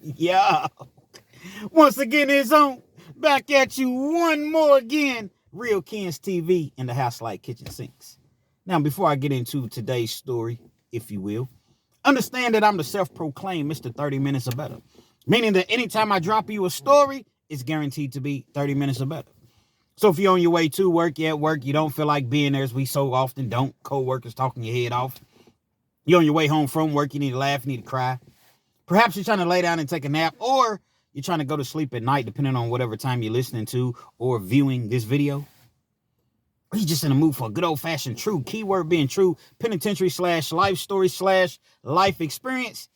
Yeah. Once again, it's on. Back at you one more again. Real Kens TV in the house like kitchen sinks. Now, before I get into today's story, if you will, understand that I'm the self-proclaimed Mr. 30 Minutes or Better. Meaning that anytime I drop you a story, it's guaranteed to be 30 minutes or better. So if you're on your way to work, you're at work, you don't feel like being there, as we so often don't, co-workers talking your head off. You're on your way home from work, you need to laugh, you need to cry. Perhaps you're trying to lay down and take a nap, or you're trying to go to sleep at night, depending on whatever time you're listening to or viewing this video. Or you're just in the mood for a good old-fashioned true, keyword being true, penitentiary / life story / life experience.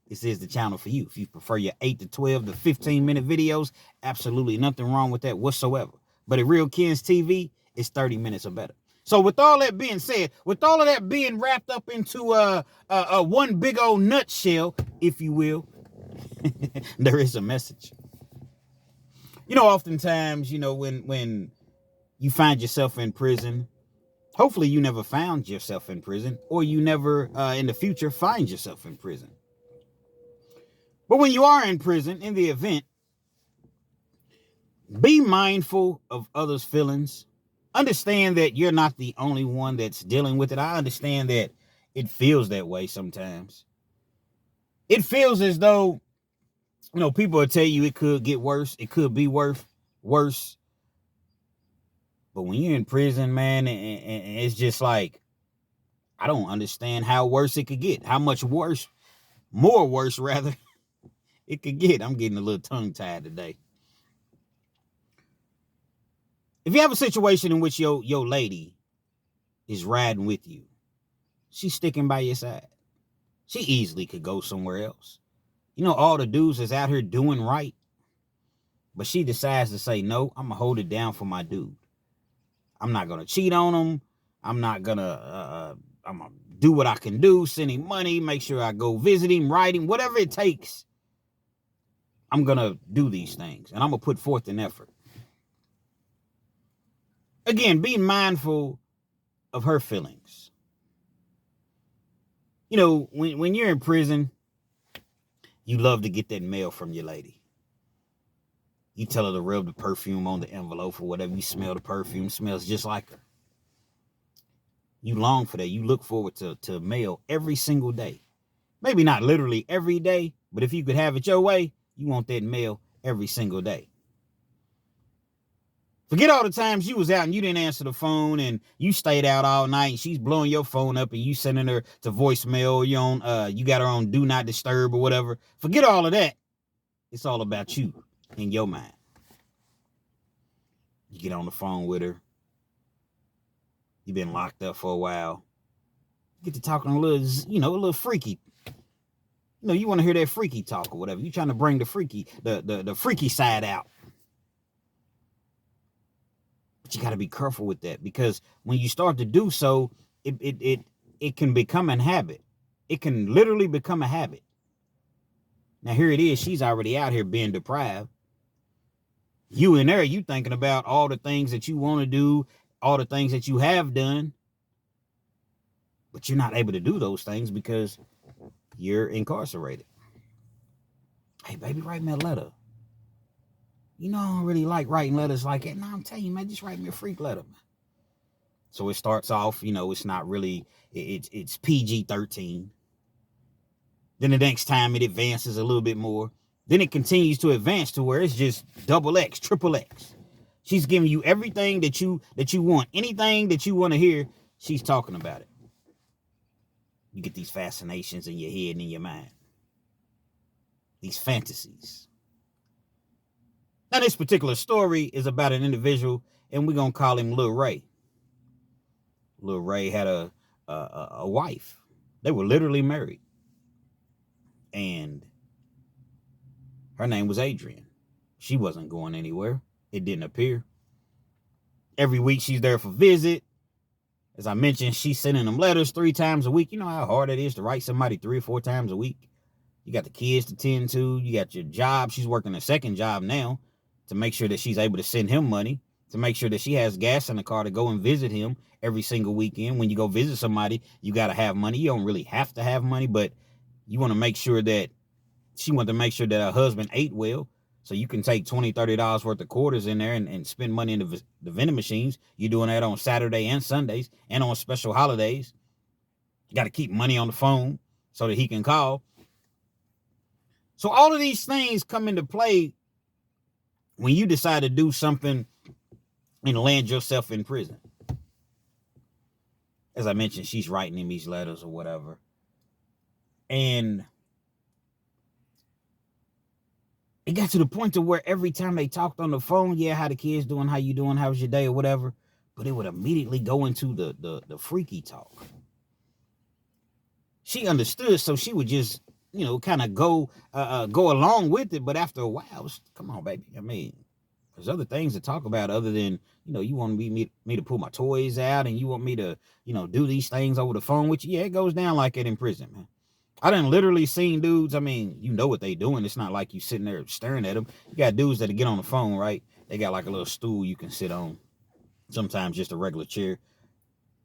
This is the channel for you. If you prefer your 8 to 12 to 15-minute videos, absolutely nothing wrong with that whatsoever. But at Real Kens TV, it's 30 minutes or better. So with all that being said, with all of that being wrapped up into a one big old nutshell, if you will, there is a message. You know, oftentimes, when you find yourself in prison, hopefully you never found yourself in prison, or you never in the future find yourself in prison. But when you are in prison, in the event, be mindful of others' feelings. Understand that you're not the only one that's dealing with it. I understand that it feels that way sometimes. It feels as though, people will tell you it could get worse. It could be worse. But when you're in prison, man, and it's just like, I don't understand how worse it could get. How much worse, more worse rather, it could get. I'm getting a little tongue-tied today. If you have a situation in which your lady is riding with you, she's sticking by your side. She easily could go somewhere else. All the dudes is out here doing right. But she decides to say, no, I'm going to hold it down for my dude. I'm not going to cheat on him. I'm not going to, I'm going to do what I can do, send him money, make sure I go visit him, write him, whatever it takes. I'm going to do these things, and I'm going to put forth an effort. Again, be mindful of her feelings. When you're in prison, you love to get that mail from your lady. You tell her to rub the perfume on the envelope or whatever. You smell the perfume, smells just like her. You long for that. You look forward to mail every single day. Maybe not literally every day, but if you could have it your way, you want that mail every single day. Forget all the times you was out and you didn't answer the phone and you stayed out all night and she's blowing your phone up and you sending her to voicemail. You got her on do not disturb or whatever. Forget all of that. It's all about you in your mind. You get on the phone with her. You've been locked up for a while. You get to talking a little freaky. You want to hear that freaky talk or whatever. You're trying to bring the freaky side out. But you got to be careful with that, because when you start to do so, it can become a habit. It can literally become a habit. Now here it is. She's already out here being deprived. You in there, you thinking about all the things that you want to do, all the things that you have done, but you're not able to do those things because you're incarcerated. Hey, baby, write me a letter. I don't really like writing letters like that. No, I'm telling you, man, just write me a freak letter, man. So it starts off, it's not really, it's PG-13. Then the next time it advances a little bit more. Then it continues to advance to where it's just XX, XXX. She's giving you everything that you want. Anything that you want to hear, she's talking about it. You get these fascinations in your head and in your mind. These fantasies. Now, this particular story is about an individual, and we're going to call him Lil Ray. Lil Ray had a wife. They were literally married. And her name was Adrian. She wasn't going anywhere. It didn't appear. Every week she's there for visit. As I mentioned, she's sending them letters 3 times a week. You know how hard it is to write somebody 3 or 4 times a week? You got the kids to tend to. You got your job. She's working a second job now to make sure that she's able to send him money, to make sure that she has gas in the car to go and visit him every single weekend. When you go visit somebody, you got to have money. You don't really have to have money, but you want to make sure that She wanted to make sure that her husband ate well. So you can take $20, $30 worth of quarters in there and spend money in the vending machines. You're doing that on Saturday and Sundays and on special holidays. You got to keep money on the phone so that he can call. So all of these things come into play when you decide to do something and land yourself in prison. As I mentioned, she's writing him these letters or whatever. And it got to the point to where every time they talked on the phone, yeah, how the kids doing, how you doing, how's your day or whatever, but it would immediately go into the freaky talk. She understood, so she would just, kind of go along with it. But after a while, come on, baby. I mean, there's other things to talk about other than, you want me to pull my toys out and you want me to, do these things over the phone with you. Yeah, it goes down like it in prison, man. I done literally seen dudes. I mean, you know what they doing. It's not like you sitting there staring at them. You got dudes that get on the phone, right? They got like a little stool you can sit on. Sometimes just a regular chair.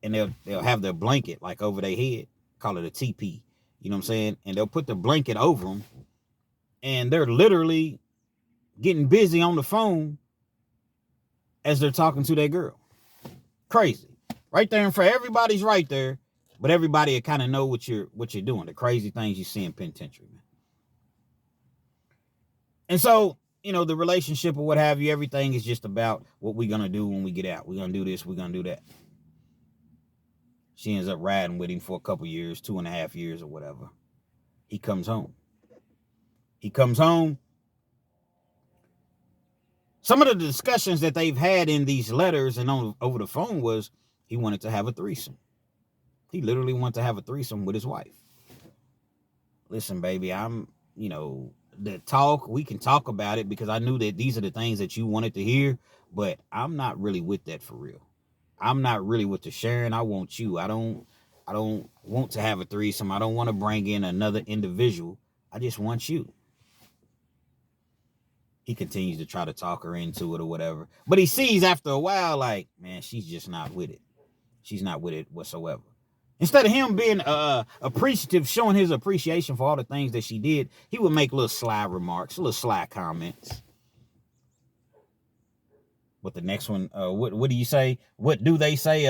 And they'll have their blanket like over their head. Call it a TP. You know what I'm saying? And they'll put the blanket over them. And they're literally getting busy on the phone as they're talking to their girl. Crazy. Right there and for everybody's right there. But everybody will kind of know what you're doing. The crazy things you see in penitentiary, man. And so, the relationship or what have you, everything is just about what we're going to do when we get out. We're going to do this. We're going to do that. She ends up riding with him for a couple years, 2.5 years or whatever. He comes home. Some of the discussions that they've had in these letters and over the phone was he wanted to have a threesome. He literally wanted to have a threesome with his wife. Listen, baby, the talk, we can talk about it because I knew that these are the things that you wanted to hear, but I'm not really with that for real. I'm not really with the sharing. I want you. I don't want to have a threesome. I don't want to bring in another individual. I just want you. He continues to try to talk her into it or whatever. But he sees after a while, like, man, she's just not with it. She's not with it whatsoever. Instead of him being appreciative, showing his appreciation for all the things that she did, he would make little sly remarks, little sly comments. What the next one, what do you say? What do they say?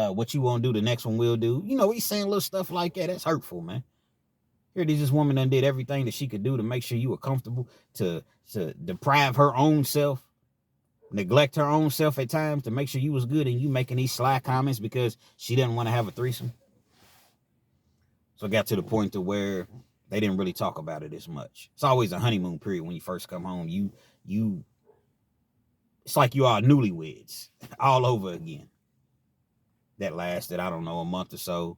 What you won't do, the next one will do. He's saying little stuff like that. That's hurtful, man. Here, this woman done did everything that she could do to make sure you were comfortable, to deprive her own self, neglect her own self at times to make sure you was good, and you making these sly comments because she didn't want to have a threesome. So it got to the point to where they didn't really talk about it as much. It's always a honeymoon period when you first come home. It's like you are newlyweds all over again. That lasted, I don't know, a month or so.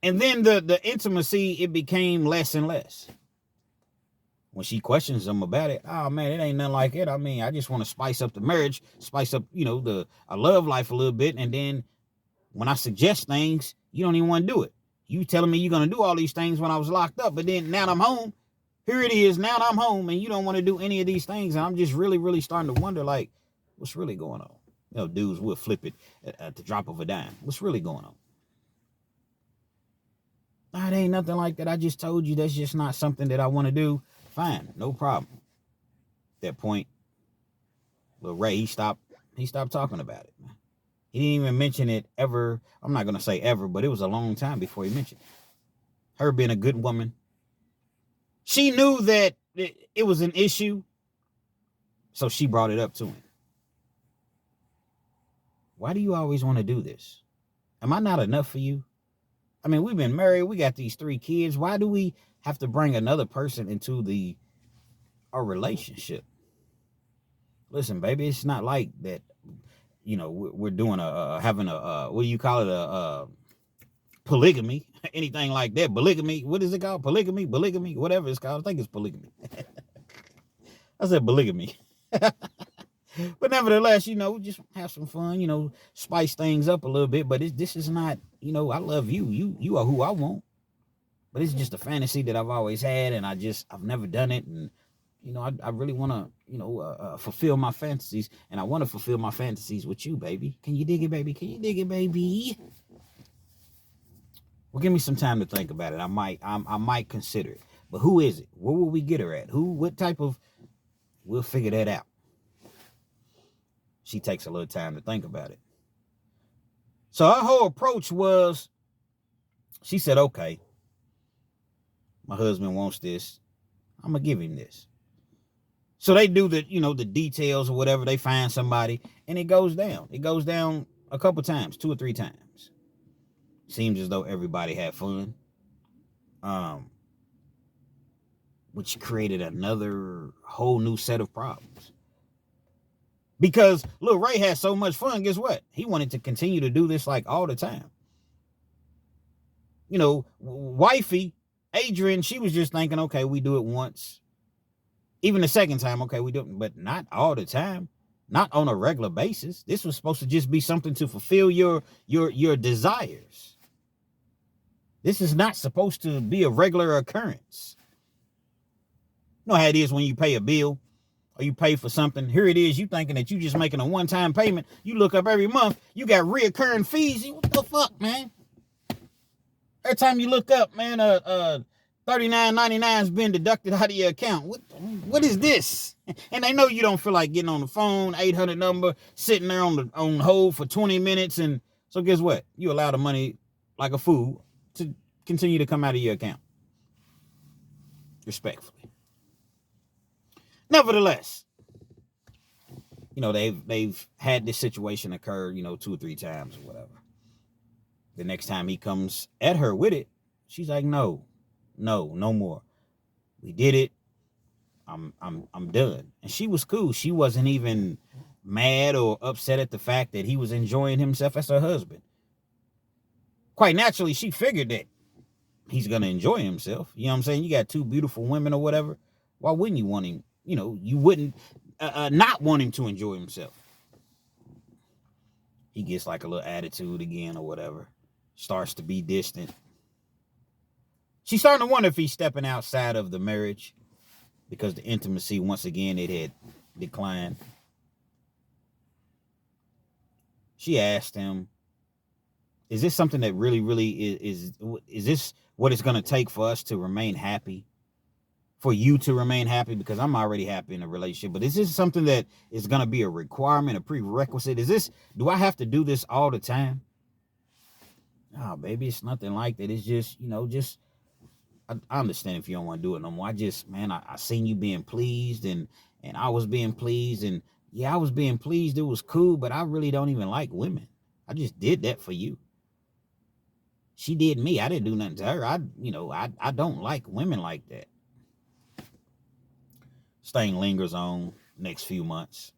And then the intimacy, it became less and less. When she questions him about it, oh man, it ain't nothing like it. I mean, I just want to spice up the marriage, spice up, a love life a little bit. And then when I suggest things, you don't even want to do it. You telling me you're going to do all these things when I was locked up, but then now I'm home. Here it is. Now I'm home and you don't want to do any of these things. And I'm just really, really starting to wonder, like, what's really going on? Dudes will flip it at the drop of a dime. What's really going on? Nah, it ain't nothing like that. I just told you that's just not something that I want to do. Fine, no problem. At that point, Lil Ray, he stopped talking about it. He didn't even mention it ever. I'm not going to say ever, but it was a long time before he mentioned it. Her being a good woman. She knew that it was an issue, so she brought it up to him. Why do you always want to do this? Am I not enough for you? I mean, we've been married. We got these 3 kids. Why do we have to bring another person into our relationship? Listen, baby, it's not like that. We're doing having a what do you call it? Polygamy, anything like that. Polygamy. What is it called? Polygamy, whatever it's called. I think it's polygamy. I said polygamy. But nevertheless, just have some fun, spice things up a little bit. But this is not, I love you. You are who I want. But it's just a fantasy that I've always had, and I've never done it. And, I really want to, fulfill my fantasies. And I want to fulfill my fantasies with you, baby. Can you dig it, baby? Can you dig it, baby? Well, give me some time to think about it. I might consider it. But who is it? Where will we get her at? What type of, we'll figure that out. She takes a little time to think about it. So her whole approach was, she said, okay, my husband wants this. I'm going to give him this. So they do the, the details or whatever. They find somebody and it goes down. It goes down a couple times, 2 or 3 times. Seems as though everybody had fun. Which created another whole new set of problems. Because Lil Ray had so much fun, guess what? He wanted to continue to do this like all the time. Wifey, Adrian, she was just thinking, okay, we do it once. Even the second time, okay, we do it, but not all the time. Not on a regular basis. This was supposed to just be something to fulfill your desires. This is not supposed to be a regular occurrence. You know how it is when you pay a bill or you pay for something. Here it is, you thinking that you just making a one-time payment. You look up every month, you got reoccurring fees. What the fuck, man? Every time you look up, man, $39.99 has been deducted out of your account. What is this? And they know you don't feel like getting on the phone, 800 number, sitting there on hold for 20 minutes. And so guess what? You allow the money like a fool to continue to come out of your account. Respectfully. Nevertheless, they've had this situation occur, 2 or 3 times or whatever. The next time he comes at her with it, she's like, no more. We did it. I'm done. And she was cool. She wasn't even mad or upset at the fact that he was enjoying himself as her husband. Quite naturally, she figured that he's going to enjoy himself. You know what I'm saying? You got 2 beautiful women or whatever. Why wouldn't you want him? You wouldn't not want him to enjoy himself. He gets like a little attitude again or whatever. Starts to be distant. She's starting to wonder if he's stepping outside of the marriage because the intimacy, once again, it had declined. She asked him, is this something that really, really is this what it's going to take for us to remain happy? For you to remain happy? Because I'm already happy in a relationship. But is this something that is going to be a requirement, a prerequisite? Do I have to do this all the time? Oh, baby, it's nothing like that. It's just, I understand if you don't want to do it no more. I seen you being pleased and I was being pleased. And yeah, I was being pleased. It was cool, but I really don't even like women. I just did that for you. She did me. I didn't do nothing to her. I don't like women like that. This thing lingers on next few months.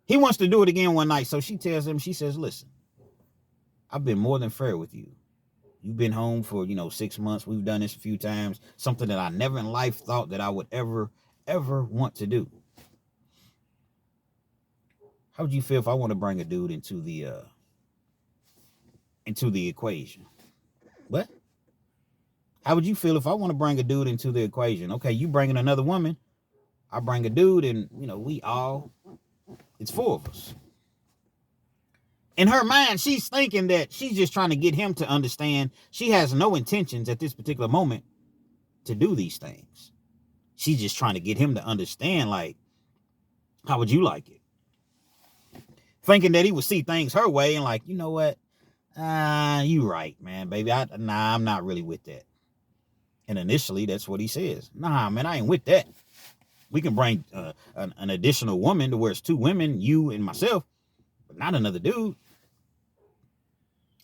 He wants to do it again one night. So she tells him, she says, listen, I've been more than fair with you. You've been home for, 6 months. We've done this a few times. Something that I never in life thought that I would ever want to do. How would you feel if I want to bring a dude into the equation? What? How would you feel if I want to bring a dude into the equation? Okay, you bringing another woman. I bring a dude and, it's 4 of us. In her mind, she's thinking that she's just trying to get him to understand she has no intentions at this particular moment to do these things. She's just trying to get him to understand, like, how would you like it? Thinking that he would see things her way and like, you know what? You right, man, baby. I'm not really with that. And initially, that's what he says. Nah, man, I ain't with that. We can bring an additional woman to where it's 2 women, you and myself, but not another dude.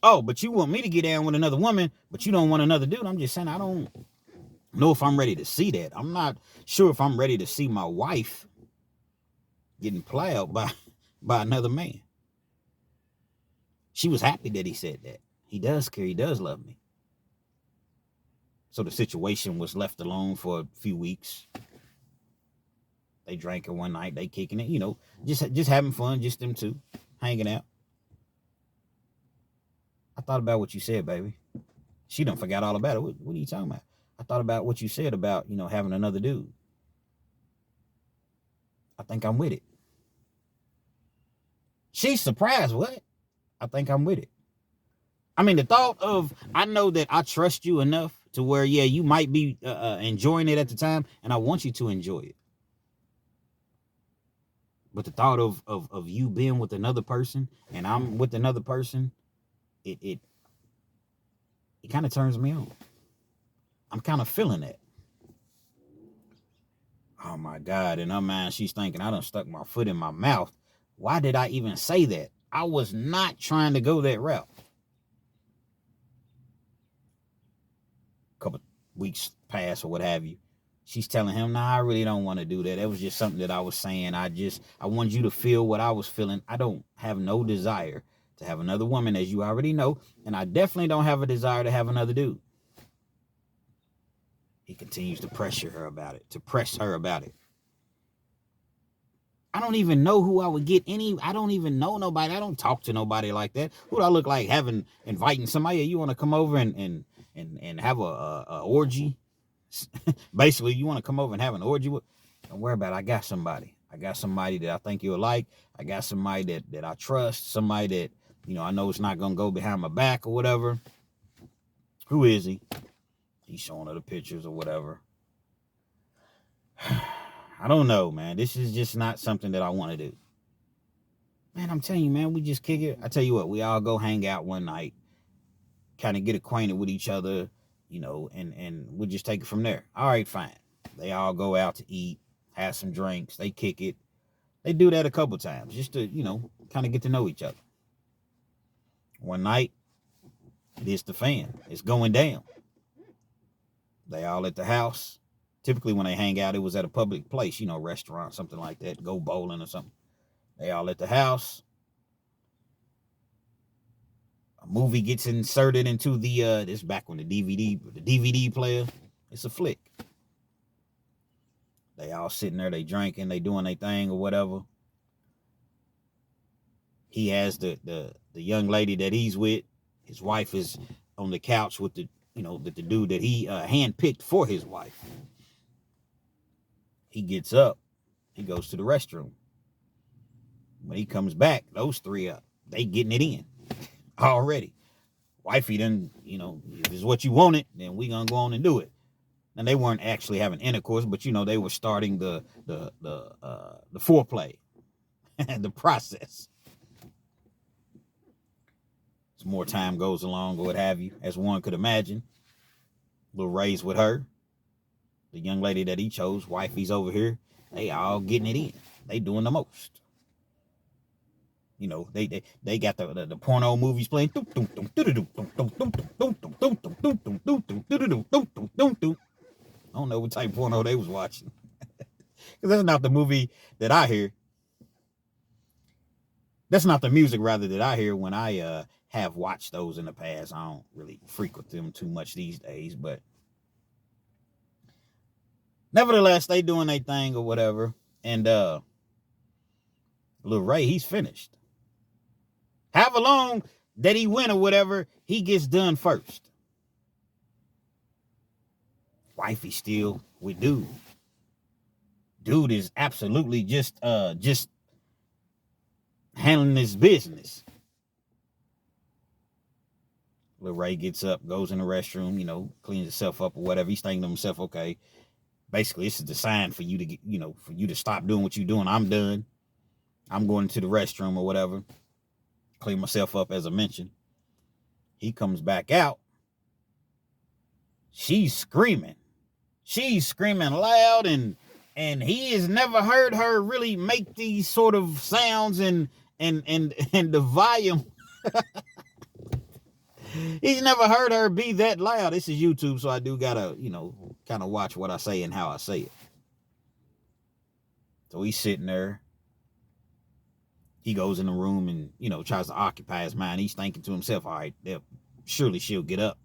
Oh, but you want me to get down with another woman, but you don't want another dude. I'm just saying, I don't know if I'm ready to see that. I'm not sure if I'm ready to see my wife getting plowed by another man. She was happy that he said that. He does care. He does love me. So the situation was left alone for a few weeks. They drank it one night. They kicking it, just having fun, just them 2 hanging out. I thought about what you said, baby. She done forgot all about it. What are you talking about? I thought about what you said about, having another dude. I think I'm with it. She's surprised. What? I think I'm with it. I mean, the thought of, I know that I trust you enough to where, yeah, you might be enjoying it at the time, and I want you to enjoy it. But the thought of you being with another person and I'm with another person, it kind of turns me on. I'm kind of feeling that. Oh my God. In her mind, she's thinking, I done stuck my foot in my mouth. Why did I even say that? I was not trying to go that route. A couple weeks pass or what have you. She's telling him, nah, I really don't want to do that. That was just something that I was saying. I wanted you to feel what I was feeling. I don't have no desire to have another woman, as you already know. And I definitely don't have a desire to have another dude. He continues to press her about it. I don't even know who I would get I don't even know nobody. I don't talk to nobody like that. Who do I look like inviting somebody? You want to come over and have a orgy? Basically, you want to come over and have an orgy with? Don't worry about it. I got somebody. That I think you'll like. I got somebody that I trust. Somebody that, I know it's not going to go behind my back or whatever. Who is he? He's showing her the pictures or whatever. I don't know, man. This is just not something that I want to do. Man, I'm telling you, man, we just kick it. I tell you what, we all go hang out one night, kind of get acquainted with each other, and we'll just take it from there. All right, fine. They all go out to eat, have some drinks, they kick it. They do that a couple times just to, kind of get to know each other. One night, it is the fan. It's going down. They all at the house. Typically when they hang out, it was at a public place, restaurant, something like that, go bowling or something. They all at the house. A movie gets inserted into this back when the DVD player, it's a flick. They all sitting there, they drinking, they doing their thing or whatever. He has the young lady that he's with. His wife is on the couch with the dude that he handpicked for his wife. He gets up. He goes to the restroom. When he comes back, those three they getting it in already. Wifey done, if this is what you wanted, then we gonna go on and do it. And they weren't actually having intercourse, but they were starting the foreplay and the process. As more time goes along or what have you, as one could imagine, little Ray's with her. The young lady that he chose, wifey's over here. They all getting it in. They doing the most. They got the porno movies playing. I don't know what type of porno they was watching. Because that's not the movie that I hear. That's not the music, rather, that I hear when I have watched those in the past. I don't really frequent them too much these days, but nevertheless, they doing their thing or whatever. And Lil Ray, he's finished. However long that he went or whatever, he gets done first. Wifey still with dude. Dude is absolutely just handling his business. Lil Ray gets up, goes in the restroom, cleans himself up or whatever. He's thinking to himself, okay, basically this is the sign for you to get, for you to stop doing what you're doing. I'm done. I'm going to the restroom or whatever. Clean myself up, as I mentioned. He comes back out. She's screaming. She's screaming loud, and he has never heard her really make these sort of sounds and the volume. He's never heard her be that loud. This is YouTube, so I do gotta, kind of watch what I say and how I say it. So he's sitting there. He goes in the room and, tries to occupy his mind. He's thinking to himself, all right, surely she'll get up.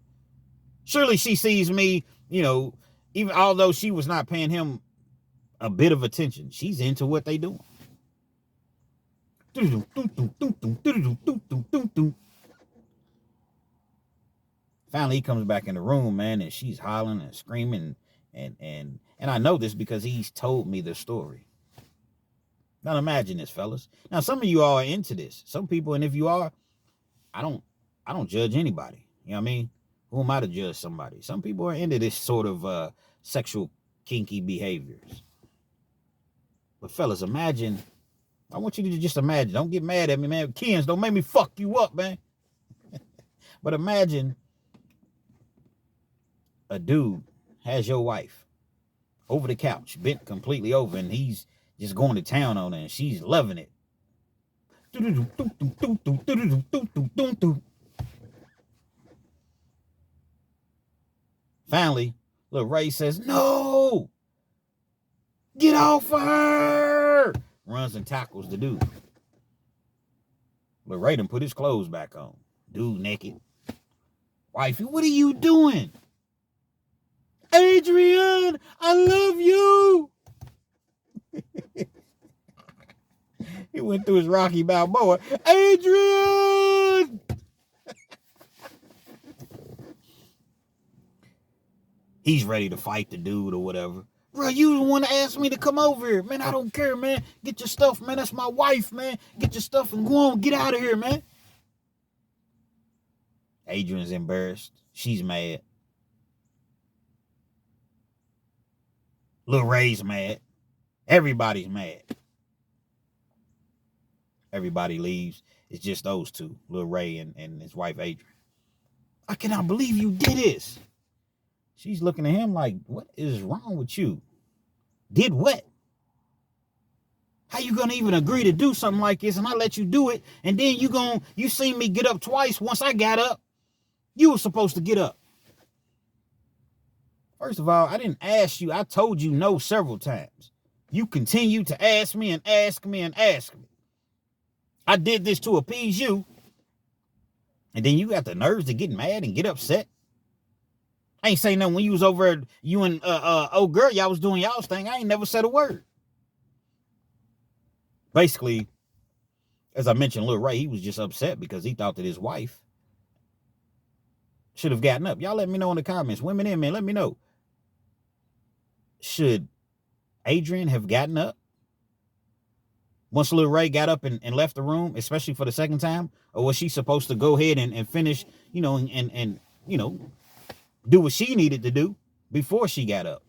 Surely she sees me, even although she was not paying him a bit of attention. She's into what they doing. Finally, he comes back in the room, man, and she's hollering and screaming. And I know this because he's told me the story. Now imagine this, fellas. Now, some of you all are into this. Some people, and if you are, I don't judge anybody. You know what I mean? Who am I to judge somebody? Some people are into this sort of sexual kinky behaviors. But fellas, imagine. I want you to just imagine. Don't get mad at me, man. Kens, don't make me fuck you up, man. But imagine a dude has your wife over the couch, bent completely over, and he's just going to town on her, and she's loving it. Finally, little Ray says, "No! Get off her!" Runs and tackles the dude. Little Ray done put his clothes back on. Dude naked. Wifey, what are you doing? Adrian, I love you. He went through his Rocky Balboa. Adrian! He's ready to fight the dude or whatever. Bro, you the one to ask me to come over here. Man, I don't care, man. Get your stuff, man. That's my wife, man. Get your stuff and go on. Get out of here, man. Adrian's embarrassed. She's mad. Lil Ray's mad. Everybody's mad. Everybody leaves. It's just those two, Lil Ray and his wife, Adrian. I cannot believe you did this. She's looking at him like, what is wrong with you? Did what? How you gonna even agree to do something like this and I let you do it, and then you seen me get up twice. Once I got up, you were supposed to get up. First of all, I didn't ask you. I told you no several times. You continue to ask me and ask me and ask me. I did this to appease you, and then you got the nerves to get mad and get upset. I ain't saying nothing when you was over, you and old girl, y'all was doing y'all's thing. I ain't never said a word. Basically, as I mentioned, Lil Ray, he was just upset because he thought that his wife should have gotten up. Y'all let me know in the comments. Women in, man, let me know. Should Adrian have gotten up once Lil Ray got up and left the room, especially for the second time? Or was she supposed to go ahead and finish, and do what she needed to do before she got up?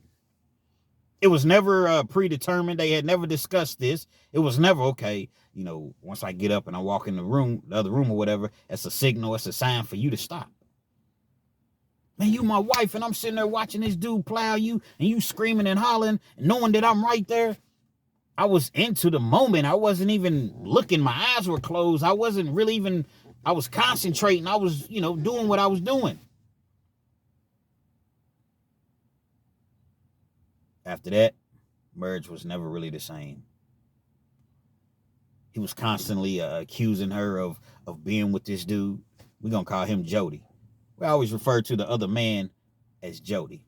It was never predetermined. They had never discussed this. It was never, okay, once I get up and I walk in the other room or whatever, that's a signal, it's a sign for you to stop. Man, you my wife, and I'm sitting there watching this dude plow you, and you screaming and hollering, and knowing that I'm right there. I was into the moment. I wasn't even looking. My eyes were closed. I wasn't really even, I was concentrating. I was, doing what I was doing. After that, marriage was never really the same. He was constantly accusing her of being with this dude. We're going to call him Jody. We always refer to the other man as Jody.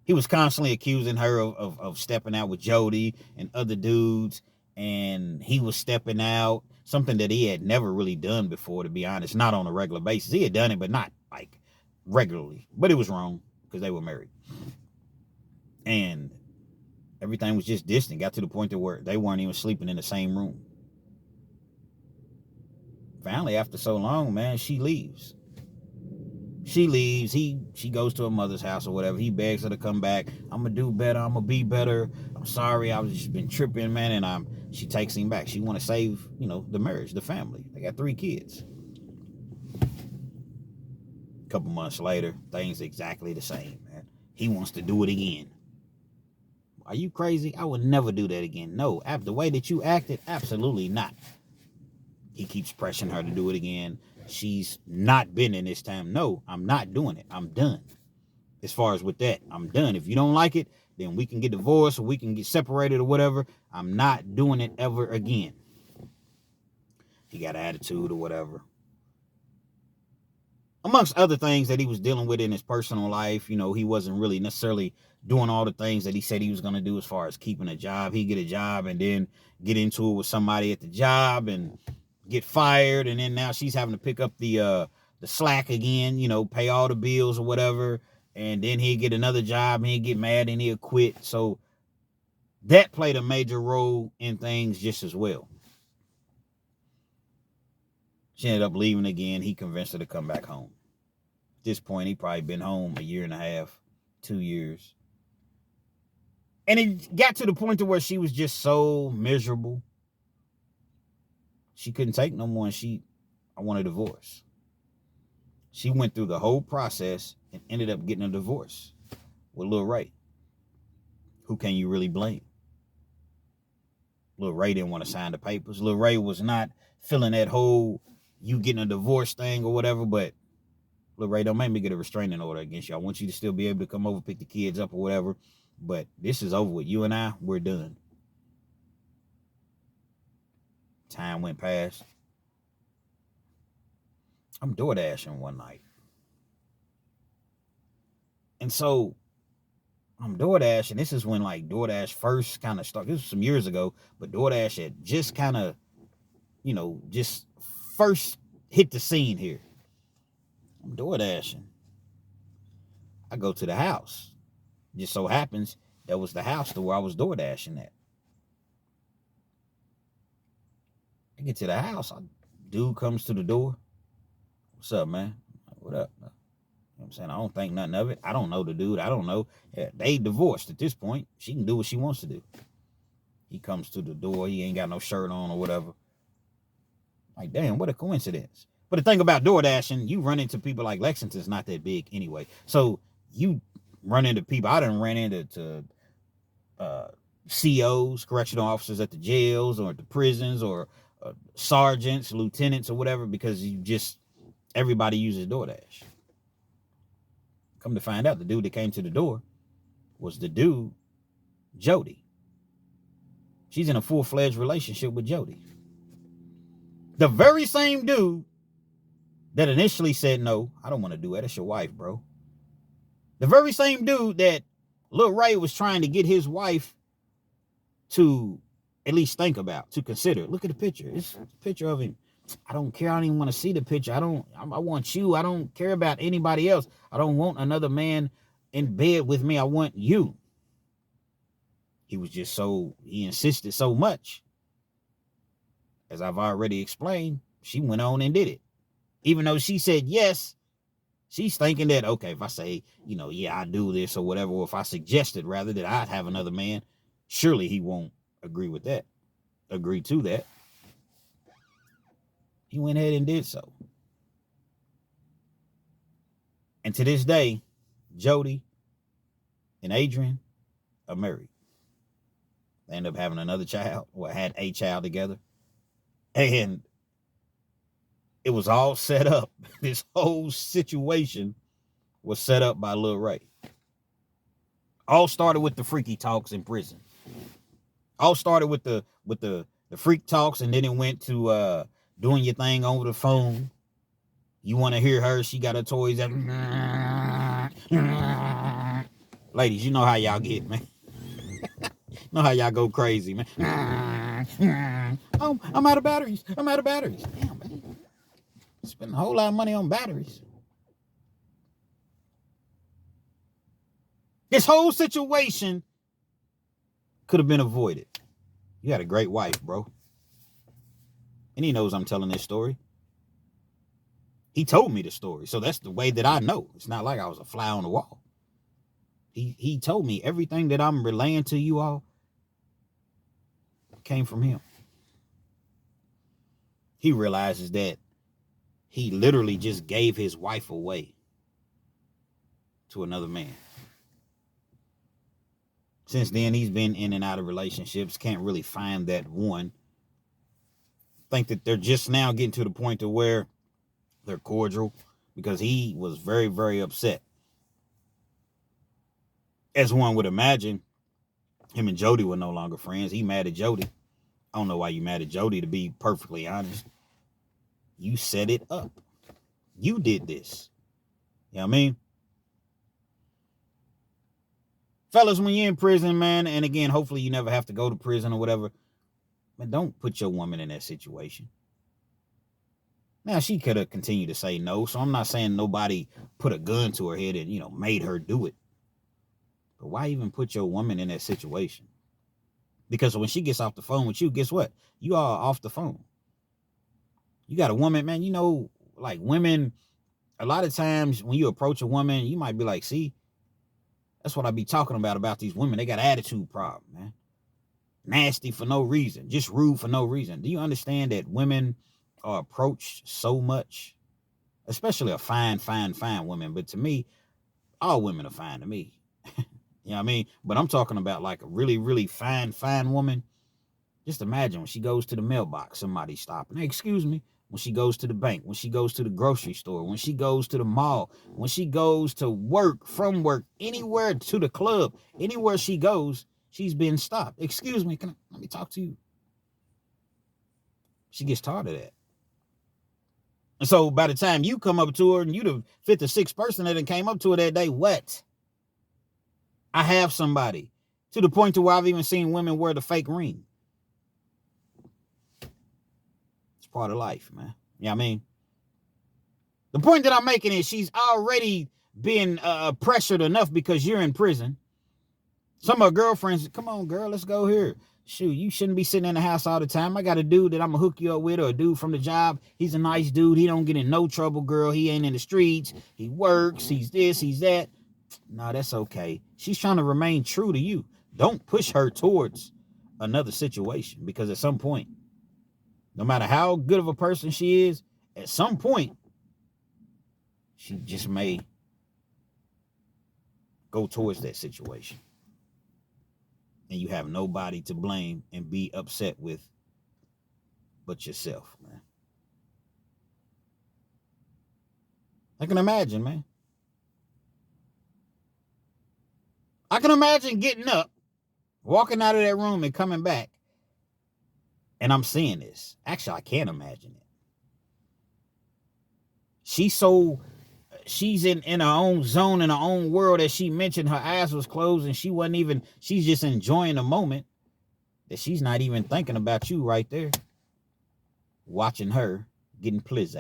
He was constantly accusing her of stepping out with Jody and other dudes, and he was stepping out, something that he had never really done before, to be honest, not on a regular basis. He had done it, but not like regularly. But it was wrong because they were married. And everything was just distant. Got to the point where they weren't even sleeping in the same room. Finally, after so long, man, she leaves. She leaves. She goes to her mother's house or whatever. He begs her to come back. I'm going to do better. I'm going to be better. I'm sorry. I've just been tripping, man. And she takes him back. She want to save, the marriage, the family. They got 3 kids. A couple months later, things exactly the same, man. He wants to do it again. Are you crazy? I would never do that again. No, after the way that you acted, absolutely not. He keeps pressuring her to do it again. She's not bending this time. No, I'm not doing it. I'm done. As far as with that, I'm done. If you don't like it, then we can get divorced or we can get separated or whatever. I'm not doing it ever again. He got an attitude or whatever. Amongst other things that he was dealing with in his personal life, he wasn't really necessarily doing all the things that he said he was going to do as far as keeping a job. He'd get a job and then get into it with somebody at the job and get fired, and then now she's having to pick up the slack again, pay all the bills or whatever, and then he'd get another job and he'd get mad and he'd quit. So that played a major role in things just as well. She ended up leaving again. He convinced her to come back home. At this point, he probably been home a year and a half, 2 years. And it got to the point to where she was just so miserable. She couldn't take no more, and I want a divorce. She went through the whole process and ended up getting a divorce with Lil Ray. Who can you really blame? Lil Ray didn't want to sign the papers. Lil Ray was not feeling that whole you getting a divorce thing or whatever, but Lil Ray, don't make me get a restraining order against you. I want you to still be able to come over, pick the kids up or whatever, but this is over with. You and I, we're done. Time went past. I'm door dashing one night. And so I'm DoorDash, and this is when like DoorDash first kind of started. This was some years ago, but DoorDash had just kind of, just first hit the scene here. I'm DoorDashing. I go to the house. Just so happens that was the house to where I was DoorDashing at. I get to the house. Dude comes to the door. What's up, man? What up? You know what I'm saying? I don't think nothing of it. I don't know the dude. I don't know. Yeah, they divorced at this point. She can do what she wants to do. He comes to the door. He ain't got no shirt on or whatever. Like, damn, what a coincidence. But the thing about DoorDashing, you run into people like Lexington's not that big anyway. So you run into people. I done ran into COs, correctional officers at the jails or at the prisons, or sergeants, lieutenants, or whatever, because everybody uses DoorDash. Come to find out, the dude that came to the door was the dude, Jody. She's in a full-fledged relationship with Jody. The very same dude that initially said, no, I don't want to do that. It's your wife, bro. The very same dude that Lil Ray was trying to get his wife to at least think about, to consider. Look at the picture. It's a picture of him. I don't care. I don't even want to see the picture. I want you. I don't care about anybody else. I don't want another man in bed with me. I want you. He insisted so much. As I've already explained, she went on and did it. Even though she said yes, she's thinking that, okay, if I say, yeah, I do this or whatever, or if I suggested rather that I'd have another man, surely he won't agree to that. He went ahead and did so. And to this day, Jody and Adrian are married. They end up having another child, or had a child together. And it was all set up. This whole situation was set up by Lil Ray. All started with the freaky talks in prison. All started with the freak talks, and then it went to doing your thing over the phone. You want to hear her? She got her toys out. Ladies, you know how y'all get, man. Know how y'all go crazy, man. Oh, I'm out of batteries. Damn, man. Spending a whole lot of money on batteries. This whole situation could have been avoided. You had a great wife, bro. And he knows I'm telling this story. He told me the story. So that's the way that I know. It's not like I was a fly on the wall. He told me everything that I'm relaying to you all came from him. He realizes that he literally just gave his wife away to another man. Since then, he's been in and out of relationships. Can't really find that one. Think that they're just now getting to the point to where they're cordial, because he was very, very upset. As one would imagine, him and Jody were no longer friends. He mad at Jody. I don't know why you mad at Jody, to be perfectly honest. You set it up. You did this. You know what I mean? Fellas, when you're in prison, man, and again, hopefully you never have to go to prison or whatever, man, don't put your woman in that situation. Now, she could have continued to say no, so I'm not saying nobody put a gun to her head and, made her do it. But why even put your woman in that situation? Because when she gets off the phone with you, guess what? You are off the phone. You got a woman, man, you know, like women, a lot of times when you approach a woman, you might be like, see, that's what I be talking about these women. They got attitude problem, man. Nasty for no reason, just rude for no reason. Do you understand that women are approached so much, especially a fine woman? But to me, all women are fine to me. You know what I mean? But I'm talking about like a really, really fine woman. Just imagine when she goes to the mailbox, somebody stopping. Hey, excuse me. When she goes to the bank, when she goes to the grocery store, when she goes to the mall, when she goes to work, from work, anywhere, to the club, anywhere she goes, she's been stopped. Excuse me, let me talk to you. She gets tired of that. And so by the time you come up to her and you the fifth or sixth person that came up to her that day, what? I have somebody. To the point to where I've even seen women wear the fake ring. It's part of life, man. You know what I mean? The point that I'm making is she's already been pressured enough because you're in prison. Some of her girlfriends, come on, girl, let's go here. Shoot, you shouldn't be sitting in the house all the time. I got a dude that I'm going to hook you up with, or a dude from the job. He's a nice dude. He don't get in no trouble, girl. He ain't in the streets. He works. He's this, he's that. No, that's okay. She's trying to remain true to you. Don't push her towards another situation, because at some point, no matter how good of a person she is, at some point, she just may go towards that situation. And you have nobody to blame and be upset with but yourself, man. I can imagine, man. I can imagine getting up, walking out of that room and coming back, and I'm seeing this. Actually, I can't imagine it. She's in her own zone, in her own world. As she mentioned, her eyes was closed and she's just enjoying the moment, that she's not even thinking about you right there, watching her getting plizzed.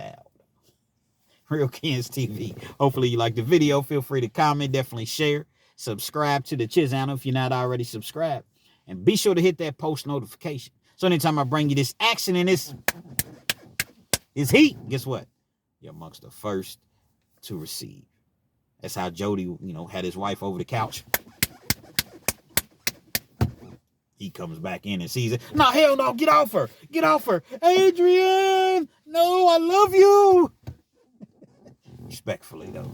Real Kens TV. Hopefully you like the video. Feel free to comment, definitely share, subscribe to the channel if you're not already subscribed, and be sure to hit that post notification. So anytime I bring you this action and this heat, guess what? You're amongst the first to receive. That's how Jody, had his wife over the couch. He comes back in and sees it. No, hell no, get off her. Get off her. Adrian, no, I love you. Respectfully, though.